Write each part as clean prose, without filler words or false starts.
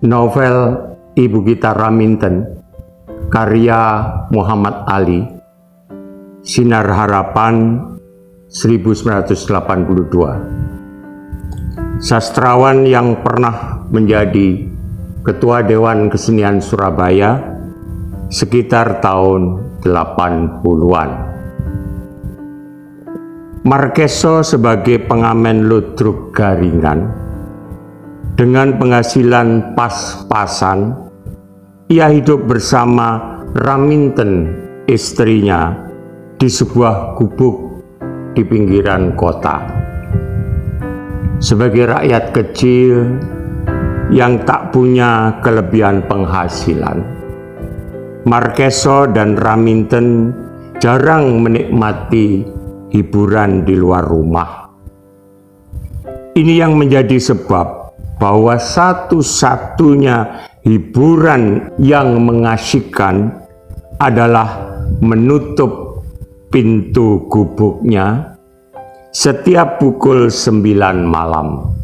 Novel Ibu Kita Raminten, karya Muhammad Ali, Sinar Harapan 1982. Sastrawan yang pernah menjadi Ketua Dewan Kesenian Surabaya sekitar tahun 80-an. Markeso sebagai pengamen ludruk garingan, dengan penghasilan pas-pasan, ia hidup bersama Raminten, istrinya, di sebuah gubuk di pinggiran kota. Sebagai rakyat kecil yang tak punya kelebihan penghasilan, Markeso dan Raminten jarang menikmati hiburan di luar rumah. Ini yang menjadi sebab bahwa satu-satunya hiburan yang mengasyikkan adalah menutup pintu gubuknya setiap pukul 9 malam.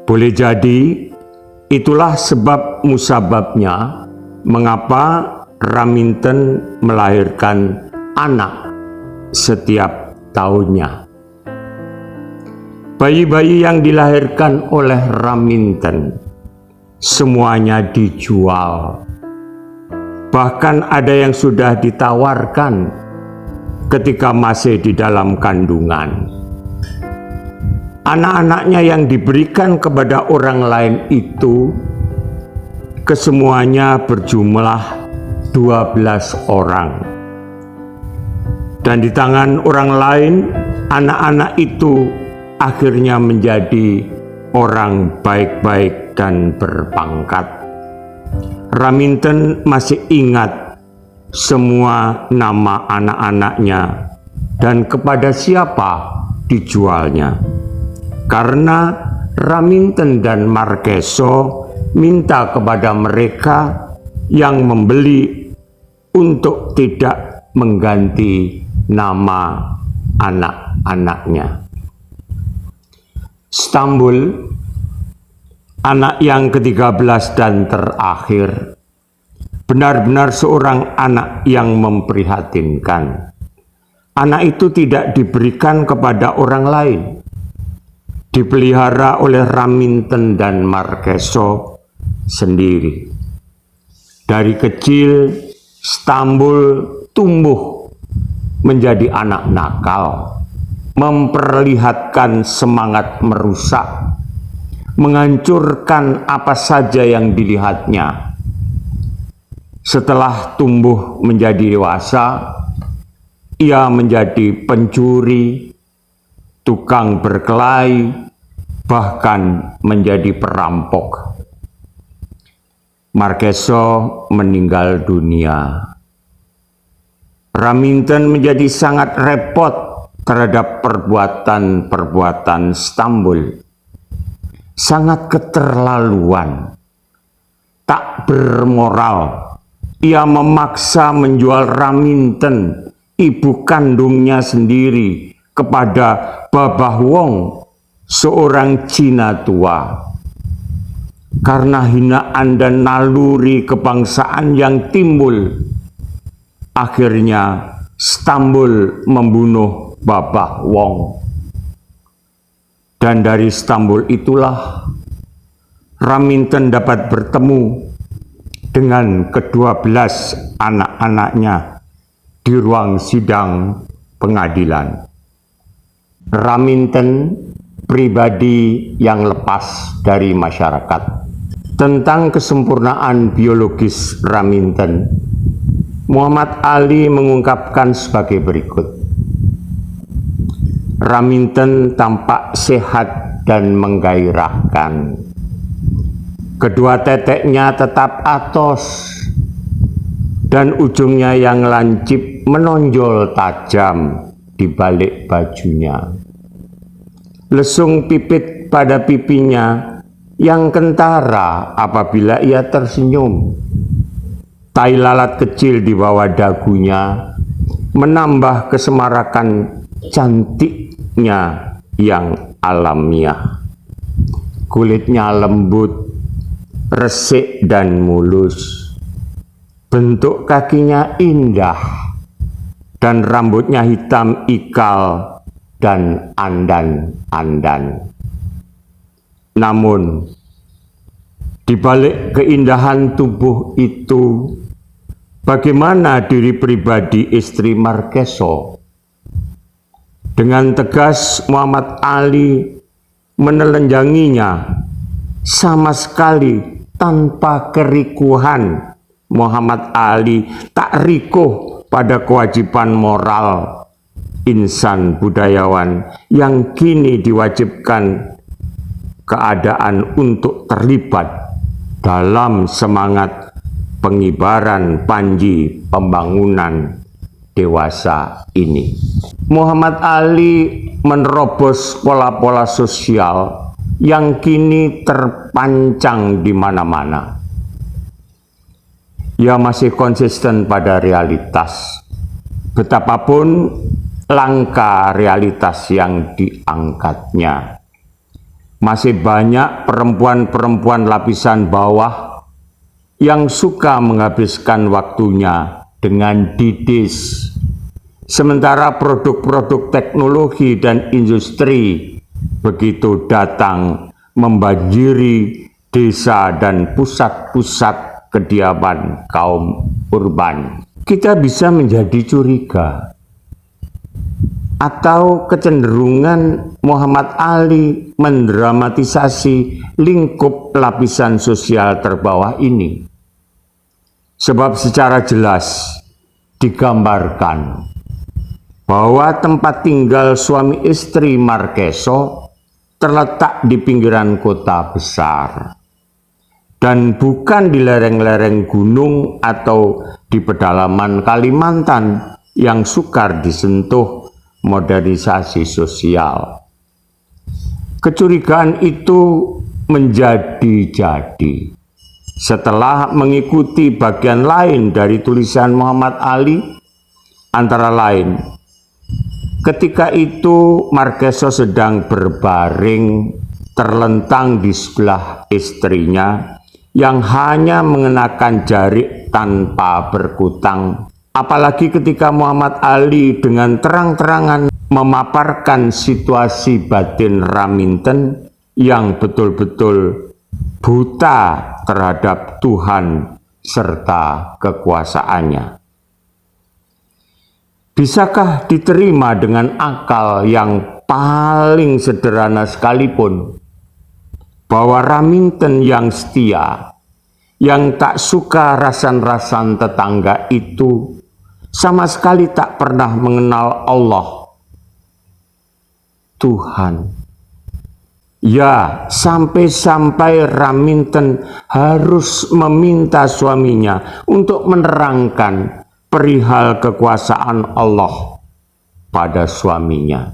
Boleh jadi itulah sebab musababnya mengapa Raminten melahirkan anak setiap tahunnya. Bayi-bayi yang dilahirkan oleh Raminten semuanya dijual. Bahkan ada yang sudah ditawarkan ketika masih di dalam kandungan. Anak-anaknya yang diberikan kepada orang lain itu kesemuanya berjumlah 12 orang. Dan di tangan orang lain, anak-anak itu akhirnya menjadi orang baik-baik dan berpangkat. Raminten masih ingat semua nama anak-anaknya dan kepada siapa dijualnya. Karena Raminten dan Markeso minta kepada mereka yang membeli untuk tidak mengganti nama anak-anaknya. Stambul, anak yang ke-13 dan terakhir, benar-benar seorang anak yang memprihatinkan. Anak itu tidak diberikan kepada orang lain, dipelihara oleh Raminten dan Markeso sendiri. Dari kecil, Stambul tumbuh menjadi anak nakal, memperlihatkan semangat merusak, menghancurkan apa saja yang dilihatnya. Setelah tumbuh menjadi dewasa, ia menjadi pencuri, tukang berkelahi, bahkan menjadi perampok. Markeso meninggal dunia. Raminten menjadi sangat repot terhadap perbuatan-perbuatan Stambul. Sangat keterlaluan, tak bermoral. Ia memaksa menjual Raminten, ibu kandungnya sendiri, kepada Babah Wong, seorang Cina tua. Karena hinaan dan naluri kebangsaan yang timbul, akhirnya Stambul membunuh Babah Wong. Dan dari Stambul itulah Raminten dapat bertemu dengan ke-12 anak-anaknya di ruang sidang pengadilan. Raminten pribadi yang lepas dari masyarakat. Tentang kesempurnaan biologis Raminten, Muhammad Ali mengungkapkan sebagai berikut. Raminten tampak sehat dan menggairahkan. Kedua teteknya tetap atos dan ujungnya yang lancip menonjol tajam di balik bajunya. Lesung pipit pada pipinya yang kentara apabila ia tersenyum. Tai lalat kecil di bawah dagunya menambah kesemarakan cantiknya yang alamiah. Kulitnya lembut, resik dan mulus. Bentuk kakinya indah dan rambutnya hitam ikal dan andan-andan. Namun, di balik keindahan tubuh itu, bagaimana diri pribadi istri Markeso? Dengan tegas Muhammad Ali menelenjanginya, sama sekali tanpa kerikuhan. Muhammad Ali tak rikuh pada kewajiban moral insan budayawan yang kini diwajibkan keadaan untuk terlibat dalam semangat pengibaran panji pembangunan dewasa ini. Muhammad Ali menerobos pola-pola sosial yang kini terpancang di mana-mana. Ia masih konsisten pada realitas, betapapun langka realitas yang diangkatnya. Masih banyak perempuan-perempuan lapisan bawah yang suka menghabiskan waktunya dengan didis, sementara produk-produk teknologi dan industri begitu datang membanjiri desa dan pusat-pusat kediaman kaum urban. Kita bisa menjadi curiga atau kecenderungan Muhammad Ali mendramatisasi lingkup lapisan sosial terbawah ini. Sebab secara jelas digambarkan bahwa tempat tinggal suami istri Markeso terletak di pinggiran kota besar dan bukan di lereng-lereng gunung atau di pedalaman Kalimantan yang sukar disentuh modernisasi sosial. Kecurigaan itu menjadi-jadi setelah mengikuti bagian lain dari tulisan Muhammad Ali, antara lain, ketika itu Markeso sedang berbaring terlentang di sebelah istrinya yang hanya mengenakan jarik tanpa berkutang. Apalagi ketika Muhammad Ali dengan terang-terangan memaparkan situasi batin Raminten yang betul-betul buta terhadap Tuhan serta kekuasaannya. Bisakah diterima dengan akal yang paling sederhana sekalipun bahwa Raminten yang setia, yang tak suka rasan-rasan tetangga itu sama sekali tak pernah mengenal Allah, Tuhan? Ya, sampai-sampai Raminten harus meminta suaminya untuk menerangkan perihal kekuasaan Allah pada suaminya.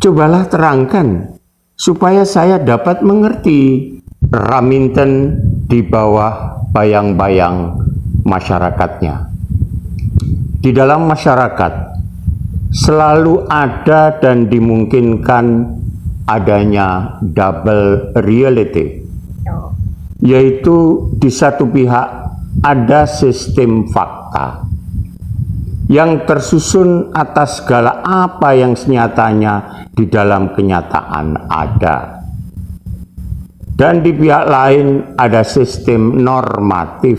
Cobalah terangkan supaya saya dapat mengerti. Raminten di bawah bayang-bayang masyarakatnya. Di dalam masyarakat selalu ada dan dimungkinkan adanya double reality, yaitu di satu pihak ada sistem fakta yang tersusun atas segala apa yang senyatanya di dalam kenyataan ada. Dan di pihak lain ada sistem normatif,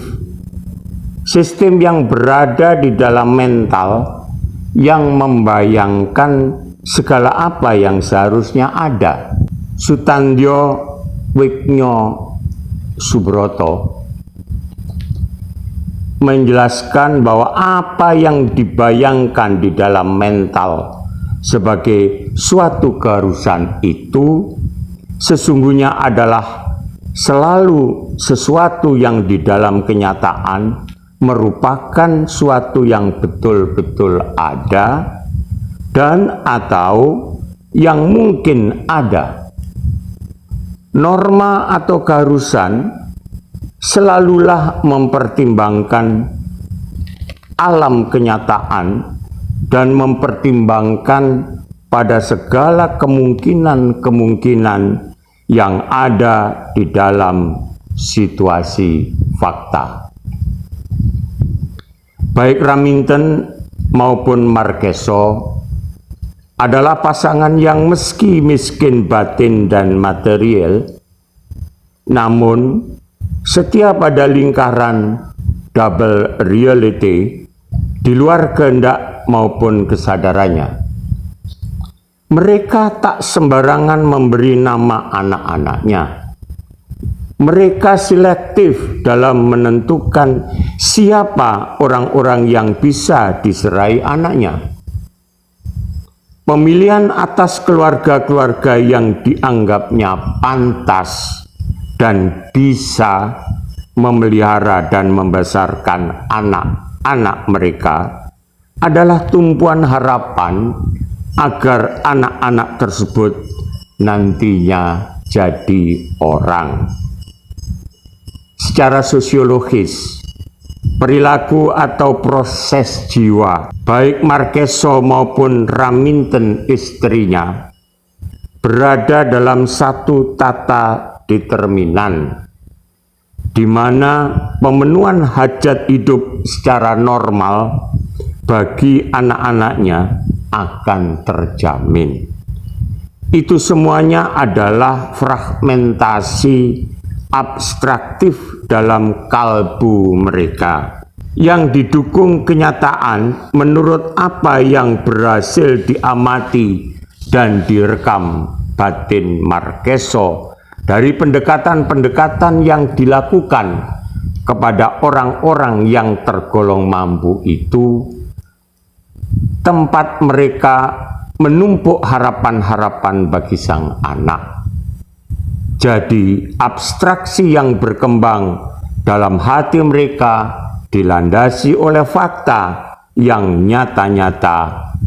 sistem yang berada di dalam mental yang membayangkan segala apa yang seharusnya ada. Sutandyo Wiknyo Subroto menjelaskan bahwa apa yang dibayangkan di dalam mental sebagai suatu keharusan itu sesungguhnya adalah selalu sesuatu yang di dalam kenyataan merupakan suatu yang betul-betul ada dan atau yang mungkin ada. Norma atau keharusan selalulah mempertimbangkan alam kenyataan dan mempertimbangkan pada segala kemungkinan-kemungkinan yang ada di dalam situasi fakta. Baik Raminten maupun Marqueso adalah pasangan yang meski miskin batin dan material, namun setia pada lingkaran double reality di luar kehendak maupun kesadarannya. Mereka tak sembarangan memberi nama anak-anaknya. Mereka selektif dalam menentukan siapa orang-orang yang bisa diserai anaknya. Pemilihan atas keluarga-keluarga yang dianggapnya pantas dan bisa memelihara dan membesarkan anak-anak mereka adalah tumpuan harapan agar anak-anak tersebut nantinya jadi orang. Secara sosiologis, perilaku atau proses jiwa, baik Marqueso maupun Raminten istrinya, berada dalam satu tata determinan, di mana pemenuhan hajat hidup secara normal bagi anak-anaknya akan terjamin. Itu semuanya adalah fragmentasi abstraktif dalam kalbu mereka yang didukung kenyataan menurut apa yang berhasil diamati dan direkam batin Marqueso dari pendekatan-pendekatan yang dilakukan kepada orang-orang yang tergolong mampu itu, tempat mereka menumpuk harapan-harapan bagi sang anak. Jadi, abstraksi yang berkembang dalam hati mereka dilandasi oleh fakta yang nyata-nyata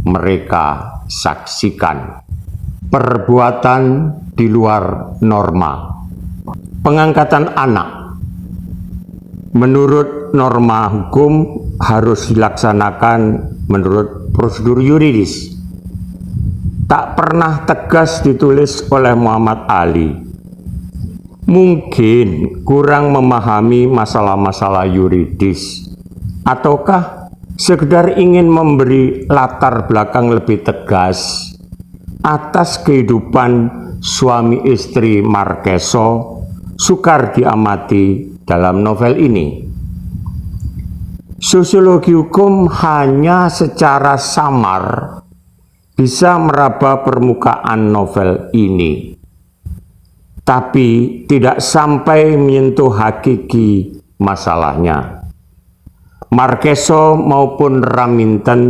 mereka saksikan. Perbuatan di luar norma. Pengangkatan anak menurut norma hukum harus dilaksanakan menurut prosedur yuridis. Tak pernah tegas ditulis oleh Muhammad Ali. Mungkin kurang memahami masalah-masalah yuridis, ataukah sekedar ingin memberi latar belakang lebih tegas atas kehidupan suami istri Marqueso sukar diamati dalam novel ini. Sosiologi hukum hanya secara samar bisa meraba permukaan novel ini, tapi tidak sampai menyentuh hakiki masalahnya. Marqueso maupun Raminten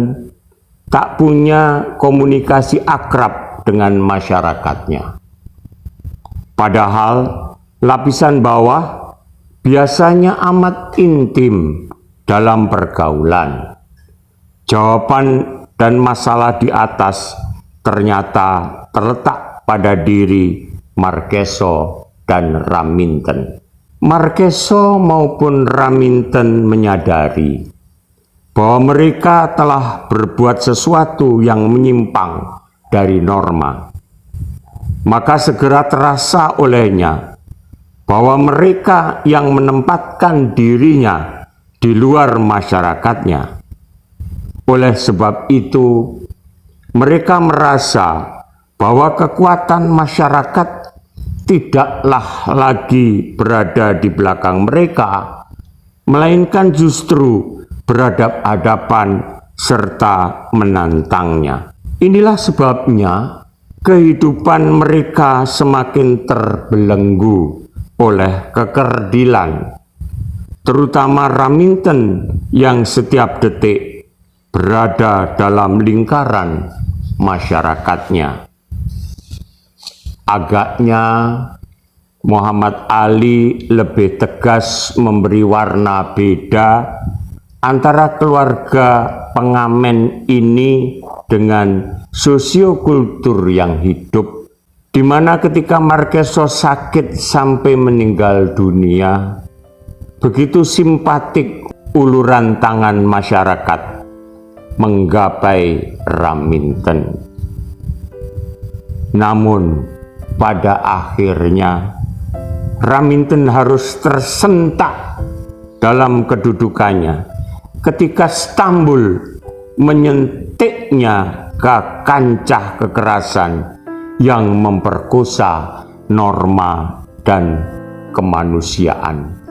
tak punya komunikasi akrab dengan masyarakatnya. Padahal lapisan bawah biasanya amat intim dalam pergaulan. Jawaban dan masalah di atas ternyata terletak pada diri Marqueso dan Raminten. Marqueso maupun Raminten menyadari bahwa mereka telah berbuat sesuatu yang menyimpang dari norma. Maka segera terasa olehnya bahwa mereka yang menempatkan dirinya di luar masyarakatnya. Oleh sebab itu, mereka merasa bahwa kekuatan masyarakat tidaklah lagi berada di belakang mereka, melainkan justru berhadap-hadapan serta menantangnya. Inilah sebabnya kehidupan mereka semakin terbelenggu oleh kekerdilan, terutama Raminten yang setiap detik berada dalam lingkaran masyarakatnya. Agaknya Muhammad Ali lebih tegas memberi warna beda antara keluarga pengamen ini dengan sosiokultur yang hidup, di mana ketika Marqueso sakit sampai meninggal dunia, begitu simpatik uluran tangan masyarakat menggapai Raminten. Namun, pada akhirnya Raminten harus tersentak dalam kedudukannya ketika Stambul menyentiknya ke kancah kekerasan yang memperkosa norma dan kemanusiaan.